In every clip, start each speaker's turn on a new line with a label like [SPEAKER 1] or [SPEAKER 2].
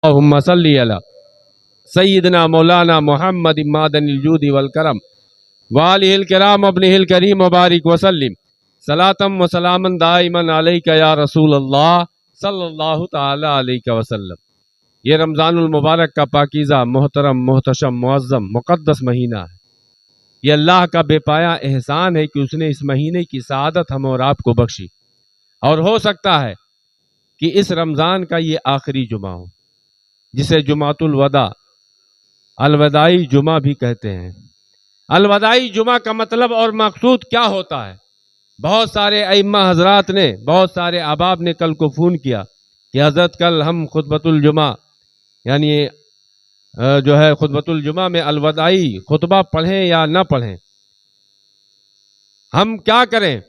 [SPEAKER 1] اللهم صل على سيدنا مولانا محمد معدن الجود والكرم وآله الكرام ابنه الكريم وبارك وسلم صلاة وسلاما دائما عليك يا رسول اللہ صلی اللہ تعالی علیہ وسلم۔ یہ رمضان المبارک کا پاکیزہ محترم محتشم معظم مقدس مہینہ ہے۔ یہ اللہ کا بے پایا احسان ہے کہ اس نے اس مہینے کی سعادت ہم اور آپ کو بخشی، اور ہو سکتا ہے کہ اس رمضان کا یہ آخری جمعہ ہو، جسے جمعۃ الوداع الوداعی جمعہ بھی کہتے ہیں۔ الوداعی جمعہ کا مطلب اور مقصود کیا ہوتا ہے؟ بہت سارے ائمہ حضرات نے، بہت سارے احباب نے کل کو فون کیا کہ حضرت کل ہم خطبۃ الجمعہ یعنی جو ہے خطبۃ الجمعہ میں الوداعی خطبہ پڑھیں یا نہ پڑھیں، ہم کیا کریں؟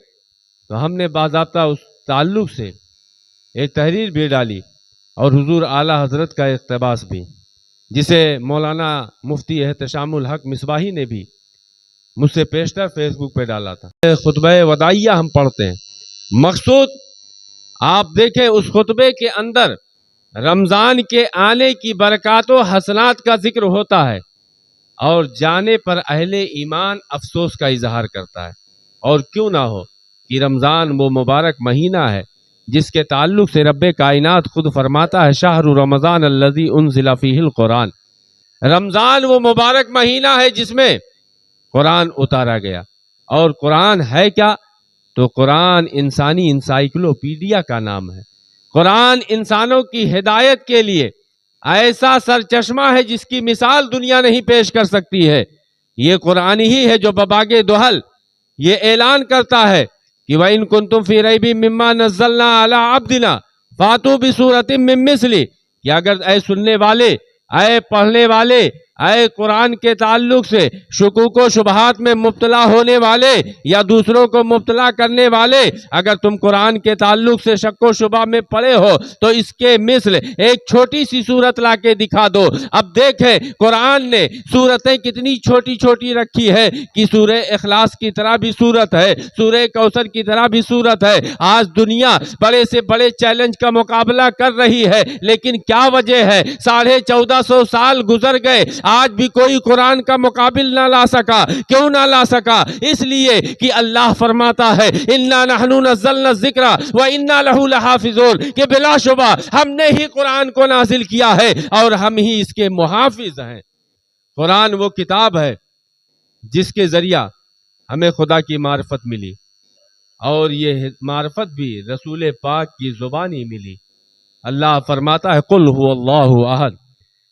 [SPEAKER 1] تو ہم نے باضابطہ اس تعلق سے ایک تحریر بھی ڈالی اور حضور اعلیٰ حضرت کا اقتباس بھی، جسے مولانا مفتی احتشام الحق مصباحی نے بھی مجھ سے پیشتر فیس بک پہ ڈالا تھا۔ خطبہ وداعیہ ہم پڑھتے ہیں، مقصود آپ دیکھیں اس خطبے کے اندر رمضان کے آنے کی برکات و حسنات کا ذکر ہوتا ہے، اور جانے پر اہل ایمان افسوس کا اظہار کرتا ہے۔ اور کیوں نہ ہو کہ رمضان وہ مبارک مہینہ ہے جس کے تعلق سے رب کائنات خود فرماتا ہے شہر رمضان الذی انزل فیہ القرآن۔ رمضان وہ مبارک مہینہ ہے جس میں قرآن اتارا گیا، اور قرآن ہے کیا؟ تو قرآن انسانی انسائیکلوپیڈیا کا نام ہے۔ قرآن انسانوں کی ہدایت کے لیے ایسا سرچشمہ ہے جس کی مثال دنیا نہیں پیش کر سکتی ہے۔ یہ قرآن ہی ہے جو بباغ دہل یہ اعلان کرتا ہے کہ وَإِن كُنتُمْ فِي رَيْبٍ مِّمَّا نَزَّلْنَا عَلَىٰ عَبْدِنَا فَأْتُوا بِسُورَةٍ مِّن مِّثْلِهِ کہ اگر اے سننے والے، اے پڑھنے والے، اے قرآن کے تعلق سے شکوک و شبہات میں مبتلا ہونے والے یا دوسروں کو مبتلا کرنے والے، اگر تم قرآن کے تعلق سے شک و شبہ میں پڑے ہو تو اس کے مثل ایک چھوٹی سی صورت لا کے دکھا دو۔ اب دیکھیں قرآن نے صورتیں کتنی چھوٹی چھوٹی رکھی ہے کہ سورہ اخلاص کی طرح بھی صورت ہے، سورہ کوثر کی طرح بھی صورت ہے۔ آج دنیا بڑے سے بڑے چیلنج کا مقابلہ کر رہی ہے، لیکن کیا وجہ ہے؟ 1450 سال گزر گئے، آج بھی کوئی قرآن کا مقابل نہ لا سکا۔ کیوں نہ لا سکا؟ اس لیے کہ اللہ فرماتا ہے اِنَّا نَحْنُ نَزَّلْنَا الذِّكْرَ وَإِنَّا لَهُ لَحَافِظُونَ کہ بلا شبہ ہم نے ہی قرآن کو نازل کیا ہے اور ہم ہی اس کے محافظ ہیں۔ قرآن وہ کتاب ہے جس کے ذریعہ ہمیں خدا کی معرفت ملی، اور یہ معرفت بھی رسول پاک کی زبانی ملی۔ اللہ فرماتا ہے قُلْ هُوَ اللَّهُ أَحَدٌ،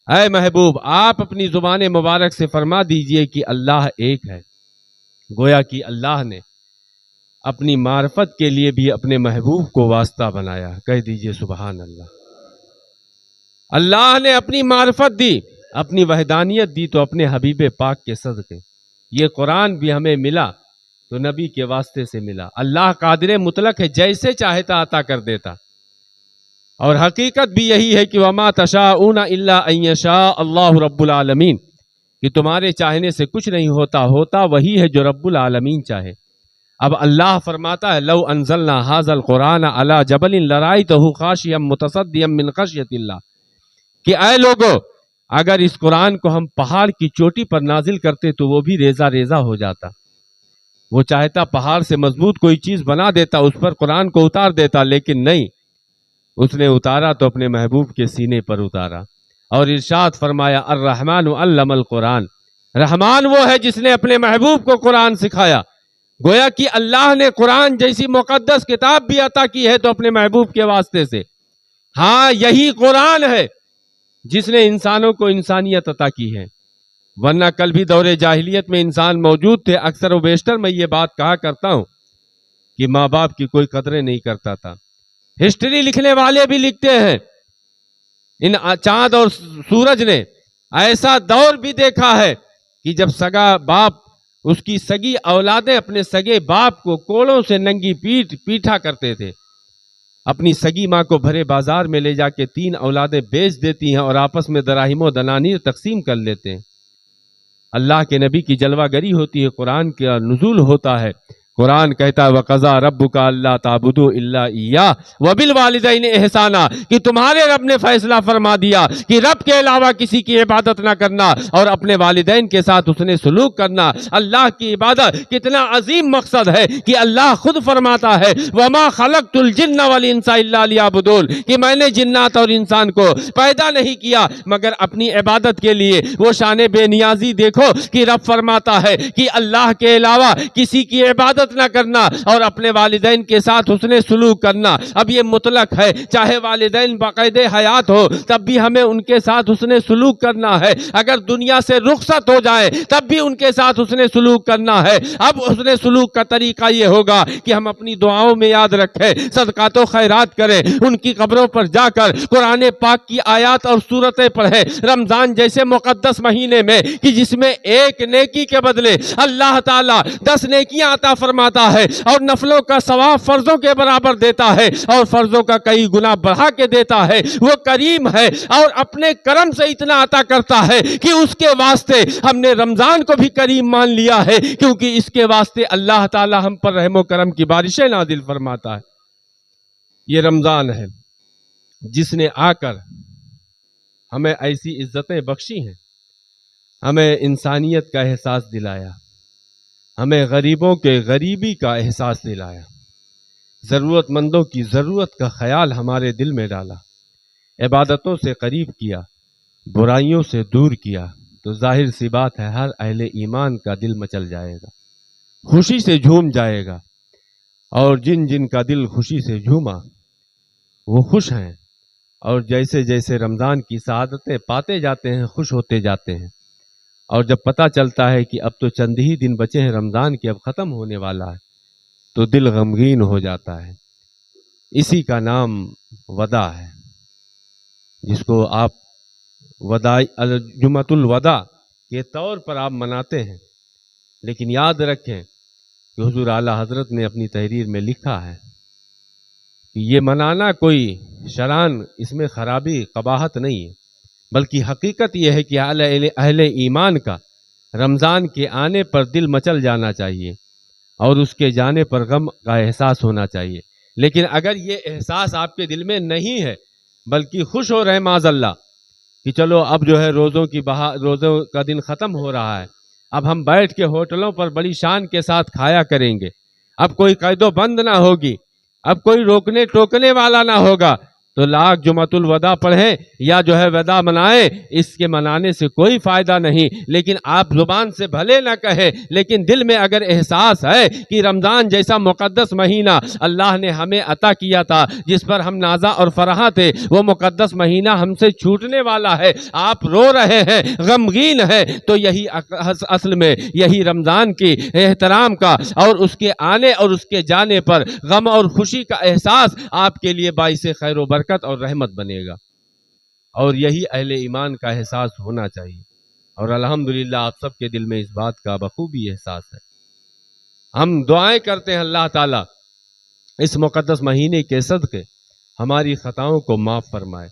[SPEAKER 1] اے محبوب آپ اپنی زبان مبارک سے فرما دیجئے کہ اللہ ایک ہے۔ گویا کہ اللہ نے اپنی معرفت کے لیے بھی اپنے محبوب کو واسطہ بنایا۔ کہہ دیجئے سبحان اللہ۔ اللہ نے اپنی معرفت دی، اپنی وحدانیت دی تو اپنے حبیب پاک کے صدقے۔ یہ قرآن بھی ہمیں ملا تو نبی کے واسطے سے ملا۔ اللہ قادر مطلق ہے، جیسے چاہتا عطا کر دیتا، اور حقیقت بھی یہی ہے کہ وَمَا تَشَاءُونَ إِلَّا أَن يَشَاءَ اللَّهُ رَبُّ الْعَالَمِينَ کہ تمہارے چاہنے سے کچھ نہیں ہوتا، ہوتا وہی ہے جو رب العالمین چاہے۔ اب اللہ فرماتا ہے لَوْ أَنزَلْنَا هَذَا الْقُرْآنَ عَلَى جَبَلٍ لَرَأَيْتَهُ خَاشِعًا مُتَصَدِّعًا مِّن خَشْيَةِ اللَّهِ کہ اے لوگو اگر اس قرآن کو ہم پہاڑ کی چوٹی پر نازل کرتے تو وہ بھی ریزہ ریزہ ہو جاتا۔ وہ چاہتا پہاڑ سے مضبوط کوئی چیز بنا دیتا، اس پر قرآن کو اتار دیتا، لیکن نہیں، اس نے اتارا تو اپنے محبوب کے سینے پر اتارا۔ اور ارشاد فرمایا الرحمن علم القرآن، رحمان وہ ہے جس نے اپنے محبوب کو قرآن سکھایا۔ گویا کہ اللہ نے قرآن جیسی مقدس کتاب بھی عطا کی ہے تو اپنے محبوب کے واسطے سے۔ ہاں یہی قرآن ہے جس نے انسانوں کو انسانیت عطا کی ہے، ورنہ کل بھی دور جاہلیت میں انسان موجود تھے۔ اکثر و بیشتر میں یہ بات کہا کرتا ہوں کہ ماں باپ کی کوئی قدریں نہیں کرتا تھا۔ ہسٹری لکھنے والے بھی لکھتے ہیں ان چاند اور سورج نے ایسا دور بھی دیکھا ہے کہ جب سگا باپ اس کی سگی اولادیں اپنے سگے باپ کو کوڑوں سے ننگی پیٹا کرتے تھے۔ اپنی سگی ماں کو بھرے بازار میں لے جا کے 3 اولادیں بیچ دیتی ہیں اور آپس میں دراہم و دنانیر تقسیم کر لیتے ہیں۔ اللہ کے نبی کی جلوہ گری ہوتی ہے، قرآن کا نزول ہوتا ہے، قرآن کہتا ہے وَقَضَىٰ رَبُّكَ أَلَّا تَعْبُدُوا إِلَّا إِيَّاهُ وَبِالْوَالِدَيْنِ إِحْسَانًا، کہ تمہارے رب نے فیصلہ فرما دیا کہ رب کے علاوہ کسی کی عبادت نہ کرنا اور اپنے والدین کے ساتھ اس نے سلوک کرنا۔ اللہ کی عبادت کتنا عظیم مقصد ہے کہ اللہ خود فرماتا ہے وَمَا خَلَقْتُ الْجِنَّ وَالْإِنسَ إِلَّا لِيَعْبُدُونِ، کہ میں نے جنات اور انسان کو پیدا نہیں کیا مگر اپنی عبادت کے لیے۔ وہ شان بے نیازی دیکھو کہ رب فرماتا ہے کہ اللہ کے علاوہ کسی کی عبادت نہ کرنا اور اپنے والدین کے ساتھ حسن سلوک کرنا۔ اب یہ مطلق ہے، چاہے والدین باقاعدہ حیات ہو تب بھی ہمیں ان کے ساتھ حسن سلوک کرنا ہے، اگر دنیا سے رخصت ہو جائے تب بھی ان کے ساتھ حسن سلوک کرنا ہے۔ اب حسن سلوک کا طریقہ یہ ہوگا کہ ہم اپنی دعاؤں میں یاد رکھیں، صدقات و خیرات کریں، ان کی قبروں پر جا کر قرآن پاک کی آیات اور سورتیں پڑھیں۔ رمضان جیسے مقدس مہینے میں کہ جس میں ایک نیکی کے بدلے اللہ تعالیٰ 10 نیکیاں عطا فرماتا ہے اور نفلوں کا ثواب فرضوں کے برابر دیتا ہے اور فرضوں کا کئی گنا بڑھا کے دیتا ہے۔ وہ کریم ہے اور اپنے کرم سے اتنا عطا کرتا ہے کہ اس کے واسطے ہم نے رمضان کو بھی کریم مان لیا ہے، کیونکہ اس کے واسطے اللہ تعالی ہم پر رحم و کرم کی بارشیں نازل فرماتا ہے۔ یہ رمضان ہے جس نے آ کر ہمیں ایسی عزتیں بخشی ہیں، ہمیں انسانیت کا احساس دلایا، ہمیں غریبوں کے غریبی کا احساس دلایا، ضرورت مندوں کی ضرورت کا خیال ہمارے دل میں ڈالا، عبادتوں سے قریب کیا، برائیوں سے دور کیا، تو ظاہر سی بات ہے ہر اہل ایمان کا دل مچل جائے گا، خوشی سے جھوم جائے گا۔ اور جن جن کا دل خوشی سے جھوما وہ خوش ہیں، اور جیسے جیسے رمضان کی سعادتیں پاتے جاتے ہیں خوش ہوتے جاتے ہیں، اور جب پتہ چلتا ہے کہ اب تو چند ہی دن بچے ہیں رمضان کے، اب ختم ہونے والا ہے، تو دل غمگین ہو جاتا ہے۔ اسی کا نام وداع ہے، جس کو آپ جمعۃ الوداع کے طور پر آپ مناتے ہیں، لیکن یاد رکھیں کہ حضور اعلیٰ حضرت نے اپنی تحریر میں لکھا ہے کہ یہ منانا کوئی شران، اس میں خرابی قباحت نہیں ہے، بلکہ حقیقت یہ ہے کہ اہل ایمان کا رمضان کے آنے پر دل مچل جانا چاہیے اور اس کے جانے پر غم کا احساس ہونا چاہیے۔ لیکن اگر یہ احساس آپ کے دل میں نہیں ہے بلکہ خوش ہو رہے معاذ اللہ کہ چلو اب جو ہے روزوں کا دن ختم ہو رہا ہے، اب ہم بیٹھ کے ہوٹلوں پر بڑی شان کے ساتھ کھایا کریں گے، اب کوئی قید و بند نہ ہوگی، اب کوئی روکنے ٹوکنے والا نہ ہوگا، تو لاکھ جمعۃ الوداع پڑھیں یا جو ہے وداع منائیں، اس کے منانے سے کوئی فائدہ نہیں۔ لیکن آپ زبان سے بھلے نہ کہیں، لیکن دل میں اگر احساس ہے کہ رمضان جیسا مقدس مہینہ اللہ نے ہمیں عطا کیا تھا، جس پر ہم نازاں اور فرحاں تھے، وہ مقدس مہینہ ہم سے چھوٹنے والا ہے، آپ رو رہے ہیں، غمگین ہیں، تو یہی اصل میں یہی رمضان کی احترام کا اور اس کے آنے اور اس کے جانے پر غم اور خوشی کا احساس آپ کے لیے باعث خیر و برکت اور رحمت بنے گا، اور یہی اہل ایمان کا احساس ہونا چاہیے۔ اور الحمدللہ آپ سب کے دل میں اس بات کا بخوبی احساس ہے۔ ہم دعائیں کرتے ہیں اللہ تعالیٰ اس مقدس مہینے کے صدقے ہماری خطاؤں کو معاف فرمائے،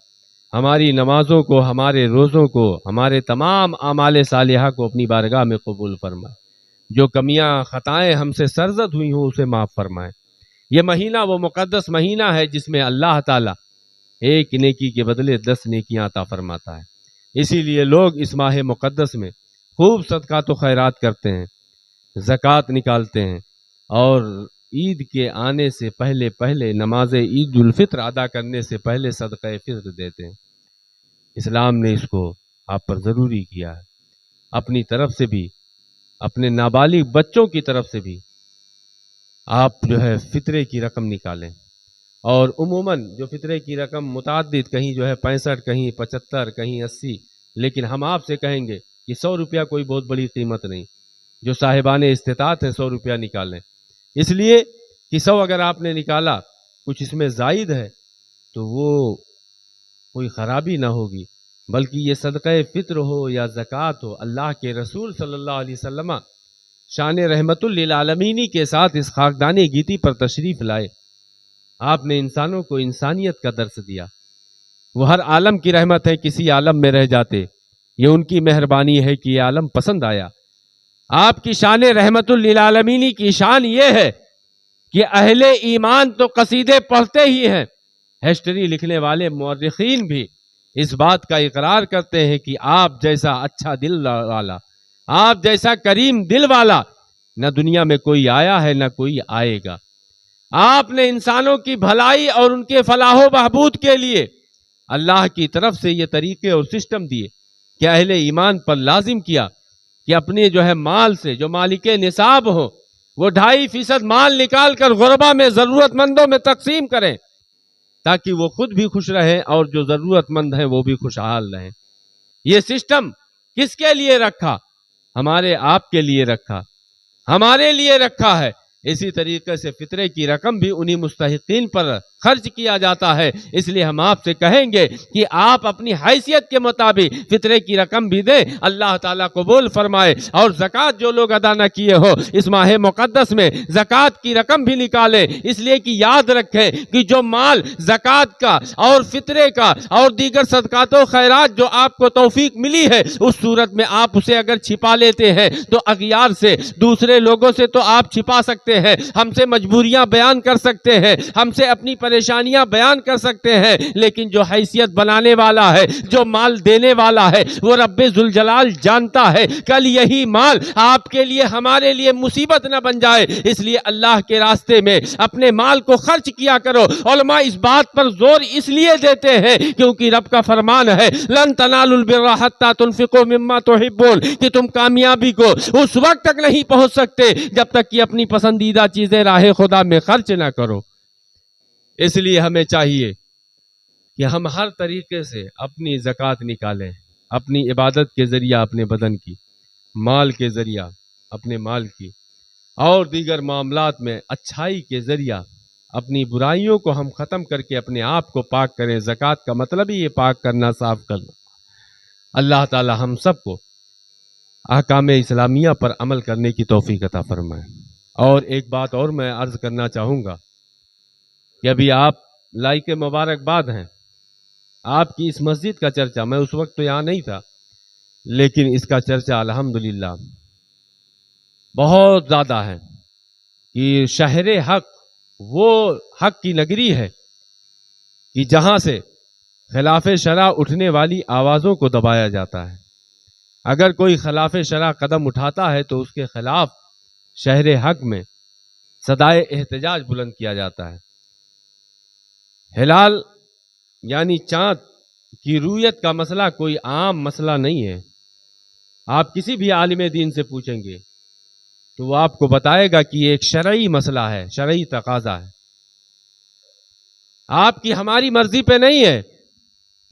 [SPEAKER 1] ہماری نمازوں کو، ہمارے روزوں کو، ہمارے تمام اعمال صالحہ کو اپنی بارگاہ میں قبول فرمائے، جو کمیاں خطائیں ہم سے سرزد ہوئی ہوں اسے معاف فرمائے۔ یہ مہینہ وہ مقدس مہینہ ہے جس میں اللہ تعالیٰ ایک نیکی کے بدلے 10 نیکیاں عطا فرماتا ہے۔ اسی لیے لوگ اس ماہ مقدس میں خوب صدقات و خیرات کرتے ہیں، زکوٰۃ نکالتے ہیں، اور عید کے آنے سے پہلے نماز عید الفطر ادا کرنے سے پہلے صدقہ فطر دیتے ہیں۔ اسلام نے اس کو آپ پر ضروری کیا ہے۔ اپنی طرف سے بھی، اپنے نابالغ بچوں کی طرف سے بھی آپ جو ہے فطرے کی رقم نکالیں، اور عموماً جو فطرے کی رقم متعدد، کہیں جو ہے 65، کہیں 75، کہیں 80، لیکن ہم آپ سے کہیں گے کہ 100 روپیہ کوئی بہت بڑی قیمت نہیں، جو صاحبان استطاعت ہے 100 روپیہ نکالیں، اس لیے کہ 100 اگر آپ نے نکالا کچھ اس میں زائد ہے تو وہ کوئی خرابی نہ ہوگی، بلکہ یہ صدقہ فطر ہو یا زکوٰۃ ہو، اللہ کے رسول صلی اللہ علیہ وسلم شان رحمت للعالمینی کے ساتھ اس خاکدان گیتی پر تشریف لائے۔ آپ نے انسانوں کو انسانیت کا درس دیا، وہ ہر عالم کی رحمت ہے، کسی عالم میں رہ جاتے، یہ ان کی مہربانی ہے کہ یہ عالم پسند آیا، آپ کی شان رحمت للعالمین کی شان یہ ہے کہ اہل ایمان تو قصیدے پڑھتے ہی ہیں، ہسٹری لکھنے والے مورخین بھی اس بات کا اقرار کرتے ہیں کہ آپ جیسا اچھا دل والا، آپ جیسا کریم دل والا نہ دنیا میں کوئی آیا ہے نہ کوئی آئے گا۔ آپ نے انسانوں کی بھلائی اور ان کے فلاح و بہبود کے لیے اللہ کی طرف سے یہ طریقے اور سسٹم دیے کہ اہل ایمان پر لازم کیا کہ اپنے جو ہے مال سے، جو مالک نصاب ہو، وہ 2.5% مال نکال کر غربا میں ضرورت مندوں میں تقسیم کریں تاکہ وہ خود بھی خوش رہیں اور جو ضرورت مند ہیں وہ بھی خوشحال رہیں۔ یہ سسٹم کس کے لیے رکھا؟ ہمارے آپ کے لیے رکھا، ہمارے لیے رکھا ہے۔ اسی طریقے سے فطرے کی رقم بھی انہی مستحقین پر خرچ کیا جاتا ہے۔ اس لیے ہم آپ سے کہیں گے کہ آپ اپنی حیثیت کے مطابق فطرے کی رقم بھی دیں، اللہ تعالیٰ قبول فرمائے۔ اور زکوٰۃ جو لوگ ادا نہ کیے ہو اس ماہ مقدس میں زکوٰۃ کی رقم بھی نکالیں، اس لیے کہ یاد رکھیں کہ جو مال زکوٰۃ کا اور فطرے کا اور دیگر صدقات و خیرات جو آپ کو توفیق ملی ہے، اس صورت میں آپ اسے اگر چھپا لیتے ہیں تو اغیار سے، دوسرے لوگوں سے تو آپ چھپا سکتے ہیں، ہم سے مجبوریاں بیان کر سکتے ہیں، ہم سے اپنی پریشانیاں بیان کر سکتے ہیں، لیکن جو حیثیت بنانے والا ہے، جو مال دینے والا ہے، وہ رب ذوالجلال جانتا ہے کل یہی مال آپ کے لیے ہمارے لیے مصیبت نہ بن جائے۔ اس لیے اللہ کے راستے میں اپنے مال کو خرچ کیا کرو۔ علماء اس بات پر زور اس لیے دیتے ہیں کیونکہ رب کا فرمان ہے لن تنالوا البر حتى تنفقوا مما تحبون، کہ تم کامیابی کو اس وقت تک نہیں پہنچ سکتے جب تک کہ اپنی پسندیدہ چیزیں راہ خدا میں خرچ نہ کرو۔ اس لیے ہمیں چاہیے کہ ہم ہر طریقے سے اپنی زکوٰۃ نکالیں، اپنی عبادت کے ذریعہ اپنے بدن کی، مال کے ذریعہ اپنے مال کی، اور دیگر معاملات میں اچھائی کے ذریعہ اپنی برائیوں کو ہم ختم کر کے اپنے آپ کو پاک کریں۔ زکوٰۃ کا مطلب ہی یہ پاک کرنا، صاف کرنا۔ اللہ تعالی ہم سب کو احکام اسلامیہ پر عمل کرنے کی توفیق عطا فرمائے۔ اور ایک بات اور میں عرض کرنا چاہوں گا کہ ابھی آپ لائق مبارکباد ہیں، آپ کی اس مسجد کا چرچا، میں اس وقت تو یہاں نہیں تھا لیکن اس کا چرچا الحمدللہ بہت زیادہ ہے کہ شہر حق وہ حق کی نگری ہے کہ جہاں سے خلاف شرع اٹھنے والی آوازوں کو دبایا جاتا ہے۔ اگر کوئی خلاف شرع قدم اٹھاتا ہے تو اس کے خلاف شہر حق میں صدائے احتجاج بلند کیا جاتا ہے۔ ہلال یعنی چاند کی رویت کا مسئلہ کوئی عام مسئلہ نہیں ہے۔ آپ کسی بھی عالم دین سے پوچھیں گے تو وہ آپ کو بتائے گا کہ یہ ایک شرعی مسئلہ ہے، شرعی تقاضا ہے۔ آپ کی ہماری مرضی پہ نہیں ہے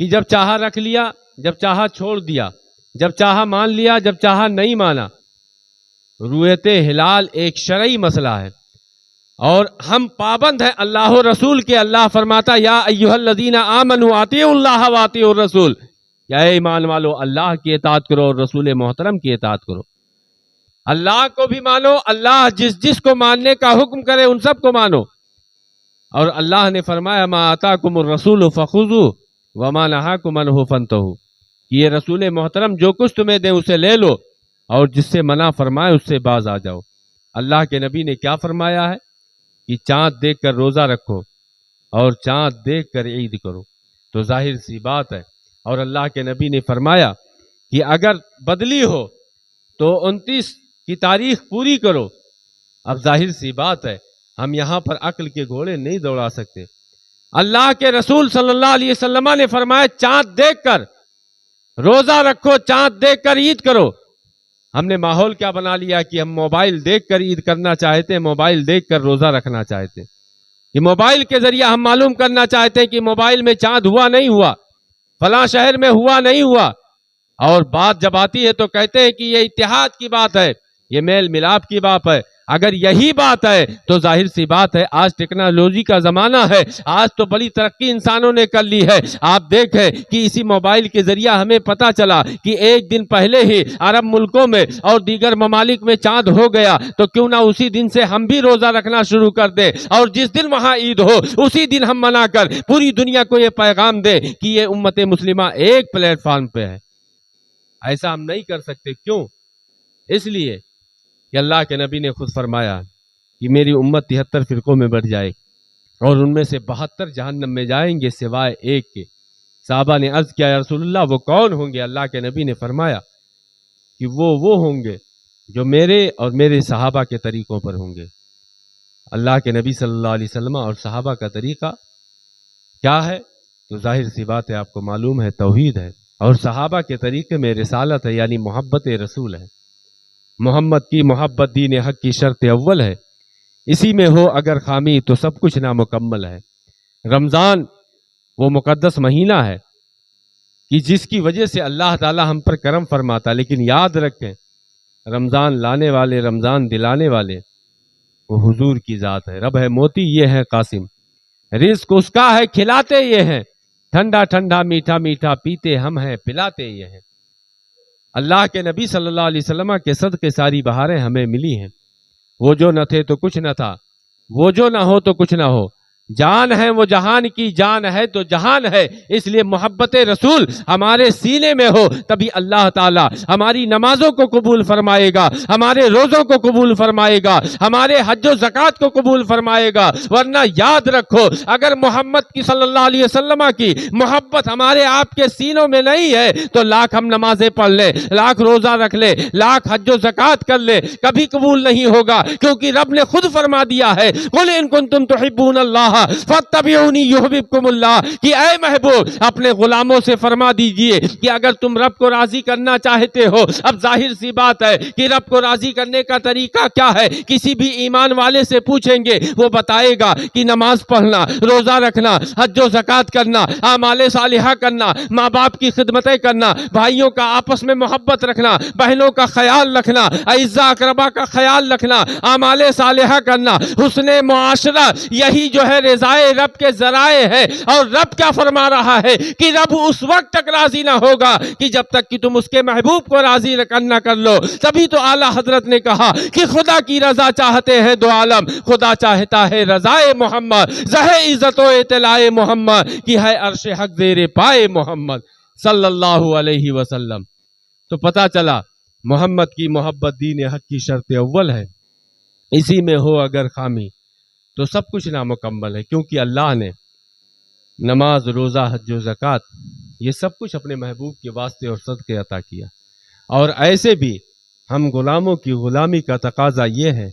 [SPEAKER 1] کہ جب چاہا رکھ لیا، جب چاہا چھوڑ دیا، جب چاہا مان لیا، جب چاہا نہیں مانا۔ رویت ہلال ایک شرعی مسئلہ ہے اور ہم پابند ہیں اللہ و رسول کے۔ اللہ فرماتا یا ایھا الذین آمنوا اطیعوا اللہ واطیعوا الرسول، یا اے ایمان والو اللہ کی اطاعت کرو اور رسول محترم کی اطاعت کرو۔ اللہ کو بھی مانو، اللہ جس جس کو ماننے کا حکم کرے ان سب کو مانو۔ اور اللہ نے فرمایا ما آتاکم الرسول فخذوہ وما نہاکم عنہ فانتہوا، کہ یہ رسول محترم جو کچھ تمہیں دے اسے لے لو اور جس سے منع فرمائے اس سے باز آ جاؤ۔ اللہ کے نبی نے کیا فرمایا ہے کہ چاند دیکھ کر روزہ رکھو اور چاند دیکھ کر عید کرو، تو ظاہر سی بات ہے۔ اور اللہ کے نبی نے فرمایا کہ اگر بدلی ہو تو 29 کی تاریخ پوری کرو۔ اب ظاہر سی بات ہے ہم یہاں پر عقل کے گھوڑے نہیں دوڑا سکتے۔ اللہ کے رسول صلی اللہ علیہ وسلم نے فرمایا چاند دیکھ کر روزہ رکھو، چاند دیکھ کر عید کرو۔ ہم نے ماحول کیا بنا لیا کہ ہم موبائل دیکھ کر عید کرنا چاہتے ہیں، موبائل دیکھ کر روزہ رکھنا چاہتے ہیں۔ کہ موبائل کے ذریعہ ہم معلوم کرنا چاہتے ہیں کہ موبائل میں چاند ہوا نہیں ہوا، فلاں شہر میں ہوا نہیں ہوا، اور بات جب آتی ہے تو کہتے ہیں کہ یہ اتحاد کی بات ہے، یہ میل ملاپ کی بات ہے۔ اگر یہی بات ہے تو ظاہر سی بات ہے آج ٹیکنالوجی کا زمانہ ہے، آج تو بڑی ترقی انسانوں نے کر لی ہے۔ آپ دیکھیں کہ اسی موبائل کے ذریعہ ہمیں پتا چلا کہ ایک دن پہلے ہی عرب ملکوں میں اور دیگر ممالک میں چاند ہو گیا، تو کیوں نہ اسی دن سے ہم بھی روزہ رکھنا شروع کر دیں اور جس دن وہاں عید ہو اسی دن ہم منا کر پوری دنیا کو یہ پیغام دیں کہ یہ امت مسلمہ ایک پلیٹ فارم پہ ہے۔ ایسا ہم نہیں کر سکتے، کیوں؟ اس لیے کہ اللہ کے نبی نے خود فرمایا کہ میری امت 73 فرقوں میں بٹ جائے اور ان میں سے 72 جہنم میں جائیں گے سوائے ایک کے۔ صحابہ نے عرض کیا یا رسول اللہ وہ کون ہوں گے؟ اللہ کے نبی نے فرمایا کہ وہ ہوں گے جو میرے اور میرے صحابہ کے طریقوں پر ہوں گے۔ اللہ کے نبی صلی اللہ علیہ وسلم اور صحابہ کا طریقہ کیا ہے؟ تو ظاہر سی بات ہے، آپ کو معلوم ہے، توحید ہے، اور صحابہ کے طریقے میں رسالت ہے، یعنی محبت رسول ہے۔ محمد کی محبت دین حق کی شرط اول ہے، اسی میں ہو اگر خامی تو سب کچھ نامکمل ہے۔ رمضان وہ مقدس مہینہ ہے کہ جس کی وجہ سے اللہ تعالی ہم پر کرم فرماتا، لیکن یاد رکھیں رمضان لانے والے، رمضان دلانے والے وہ حضور کی ذات ہے، رب ہے موتی یہ ہے قاسم، رزق اس کا ہے کھلاتے یہ ہیں، ٹھنڈا ٹھنڈا میٹھا میٹھا پیتے ہم ہیں پلاتے یہ ہیں۔ اللہ کے نبی صلی اللہ علیہ وسلم کے صدقے ساری بہاریں ہمیں ملی ہیں۔ وہ جو نہ تھے تو کچھ نہ تھا، وہ جو نہ ہو تو کچھ نہ ہو، جان ہے وہ جہان کی جان ہے تو جہان ہے۔ اس لیے محبت رسول ہمارے سینے میں ہو تبھی اللہ تعالی ہماری نمازوں کو قبول فرمائے گا، ہمارے روزوں کو قبول فرمائے گا، ہمارے حج و زکوٰۃ کو قبول فرمائے گا۔ ورنہ یاد رکھو اگر محمد کی صلی اللہ علیہ وسلم کی محبت ہمارے آپ کے سینوں میں نہیں ہے تو لاکھ ہم نمازیں پڑھ لیں، لاکھ روزہ رکھ لیں، لاکھ حج و زکوٰۃ کر لیں، کبھی قبول نہیں ہوگا، کیونکہ رب نے خود فرما دیا ہے قل ان کنتم تحبون اللہ فاتبعونی یحببکم اللہ، کہ اے محبوب اپنے غلاموں سے فرما دیجئے کہ اگر تم رب کو راضی کرنا چاہتے ہو۔ اب ظاہر سی بات ہے کہ رب کو راضی کرنے کا طریقہ کیا ہے؟ کسی بھی ایمان والے سے پوچھیں گے وہ بتائے گا کہ نماز پڑھنا، روزہ رکھنا، حج و زکوٰۃ کرنا، اعمال صالحہ کرنا، ماں باپ کی خدمتیں کرنا، بھائیوں کا آپس میں محبت رکھنا، بہنوں کا خیال رکھنا، اعزاء اقربا کا خیال رکھنا، اعمال صالحہ کرنا، حسن معاشرہ، یہی جو ہے رضائے رب کے ذرائع ہے۔ اور رب کیا فرما رہا ہے کہ رب اس وقت تک راضی نہ ہوگا کہ جب تک کہ تم اس کے محبوب کو راضی نہ کر لو۔ تبھی تو اعلیٰ حضرت نے کہا کہ خدا کی رضا چاہتے ہیں دو عالم، خدا چاہتا ہے رضائے محمد، زہ عزت و اطلاع محمد کی ہے عرش حق زیر پائے محمد صلی اللہ علیہ وسلم۔ تو پتہ چلا محمد کی محبت دین حق کی شرط اول ہے، اسی میں ہو اگر خامی تو سب کچھ نامکمل ہے، کیونکہ اللہ نے نماز، روزہ، حج و زکوٰۃ یہ سب کچھ اپنے محبوب کے واسطے اور صدقے عطا کیا۔ اور ایسے بھی ہم غلاموں کی غلامی کا تقاضا یہ ہے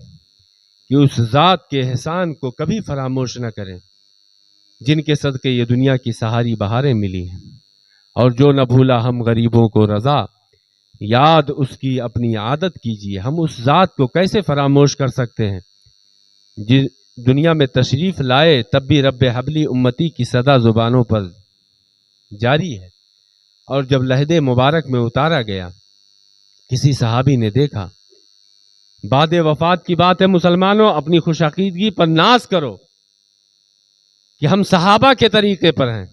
[SPEAKER 1] کہ اس ذات کے احسان کو کبھی فراموش نہ کریں جن کے صدقے یہ دنیا کی سہاری بہاریں ملی ہیں۔ اور جو نہ بھولا ہم غریبوں کو رضا، یاد اس کی اپنی عادت کیجیے۔ ہم اس ذات کو کیسے فراموش کر سکتے ہیں؟ دنیا میں تشریف لائے تب بھی رب حبلی امتی کی صدا زبانوں پر جاری ہے، اور جب لحد مبارک میں اتارا گیا کسی صحابی نے دیکھا، بعد وفات کی بات ہے مسلمانوں، اپنی خوش عقیدگی پر ناز کرو کہ ہم صحابہ کے طریقے پر ہیں،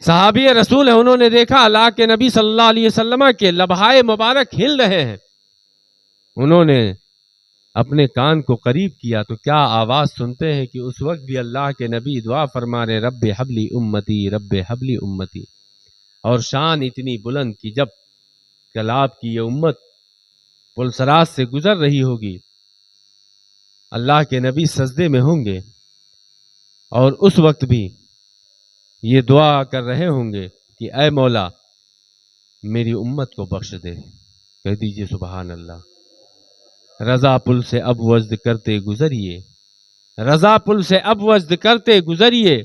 [SPEAKER 1] صحابی رسول ہیں۔ انہوں نے دیکھا اللہ کے نبی صلی اللہ علیہ وسلم کے لبہائے مبارک ہل رہے ہیں، انہوں نے اپنے کان کو قریب کیا تو کیا آواز سنتے ہیں کہ اس وقت بھی اللہ کے نبی دعا فرما رہے رب حبلی امتی، رب حبلی امتی، اور شان اتنی بلند کہ جب کل آپ کی یہ امت پلسرات سے گزر رہی ہوگی، اللہ کے نبی سجدے میں ہوں گے اور اس وقت بھی یہ دعا کر رہے ہوں گے کہ اے مولا میری امت کو بخش دے۔ کہہ دیجئے سبحان اللہ۔ رضا پل سے اب وجد کرتے گزریے، رضا پل سے اب وجد کرتے گزریے،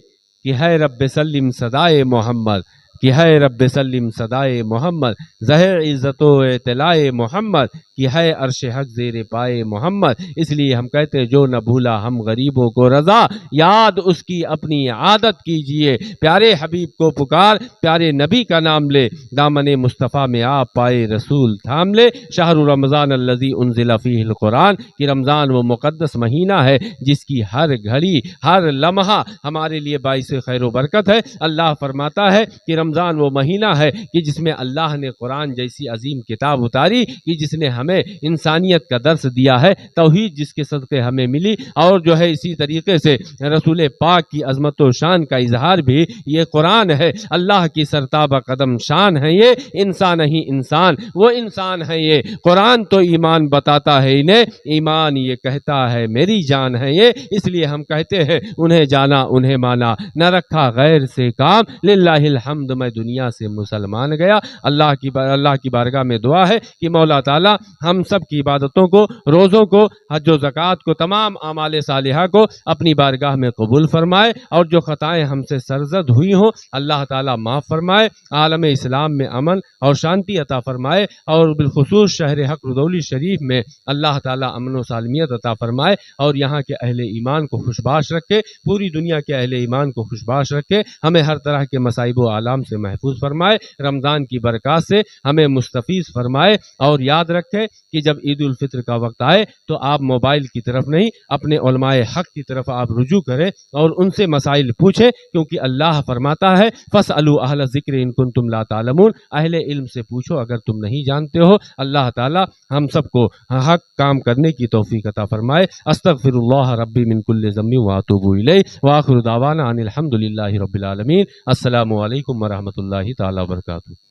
[SPEAKER 1] کہ ہے رب سلم صدائے محمد، کہ ہے رب سلم صدائے محمد، زہر عزت و اطلاع محمد، کہ ہے عرش حق زیر پائے محمد۔ اس لیے ہم کہتے ہیں جو نہ بھولا ہم غریبوں کو رضا، یاد اس کی اپنی عادت کیجئے۔ پیارے حبیب کو پکار، پیارے نبی کا نام لے، دامن مصطفیٰ میں آپ پائے رسول تھام لے۔ شہر رمضان الذی انزل فیہ القرآن، کہ رمضان وہ مقدس مہینہ ہے جس کی ہر گھڑی، ہر لمحہ ہمارے لیے باعث خیر و برکت ہے۔ اللہ فرماتا ہے کہ رمضان وہ مہینہ ہے کہ جس میں اللہ نے قرآن جیسی عظیم کتاب اتاری کہ جس نے ہمیں انسانیت کا درس دیا ہے، توحید جس کے صدقے ہمیں ملی، اور جو ہے اسی طریقے سے رسول پاک کی عظمت و شان کا اظہار بھی یہ قرآن ہے۔ اللہ کی سرتابہ قدم شان ہے یہ، انسان ہی انسان وہ انسان ہے یہ۔ قرآن تو ایمان بتاتا ہے انہیں، ایمان یہ کہتا ہے میری جان ہے یہ، اس لیے ہم کہتے ہیں انہیں جانا انہیں مانا، نہ رکھا غیر سے کام، للہ الحمد میں دنیا سے مسلمان گیا۔ اللہ کی بارگاہ میں دعا ہے کہ مولا تعالی ہم سب کی عبادتوں کو، روزوں کو، حج و زکوٰۃ کو، تمام اعمال صالحہ کو اپنی بارگاہ میں قبول فرمائے، اور جو خطائیں ہم سے سرزد ہوئی ہوں اللہ تعالی معاف فرمائے، عالم اسلام میں امن اور شانتی عطا فرمائے، اور بالخصوص شہر حق رضولی شریف میں اللہ تعالی امن و سالمیت عطا فرمائے، اور یہاں کے اہل ایمان کو خوشباش رکھے، پوری دنیا کے اہل ایمان کو خوشباش رکھے، ہمیں ہر طرح کے مصائب و آلام سے محفوظ فرمائے، رمضان کی برکات سے ہمیں مستفیض فرمائے، اور یاد رکھیں کہ جب عید الفطر کا وقت آئے تو آپ موبائل کی طرف نہیں، اپنے علماء حق کی طرف آپ رجوع کریں اور ان سے مسائل پوچھیں، کیونکہ اللہ فرماتا ہے فَاسْأَلُوا أَهْلَ الذِّكْرِ إِن كُنتُمْ لَا تَعْلَمُونَ، اہل علم سے پوچھو اگر تم نہیں جانتے ہو۔ اللہ تعالی ہم سب کو حق کام کرنے کی توفیق عطا فرمائے۔ استغفر اللہ ربی من کل ذنب واتوب الیہ، وآخر دعوانا ان الحمد للہ رب العالمین۔ السلام علیکم ورحمۃ اللہ تعالی وبرکاتہ۔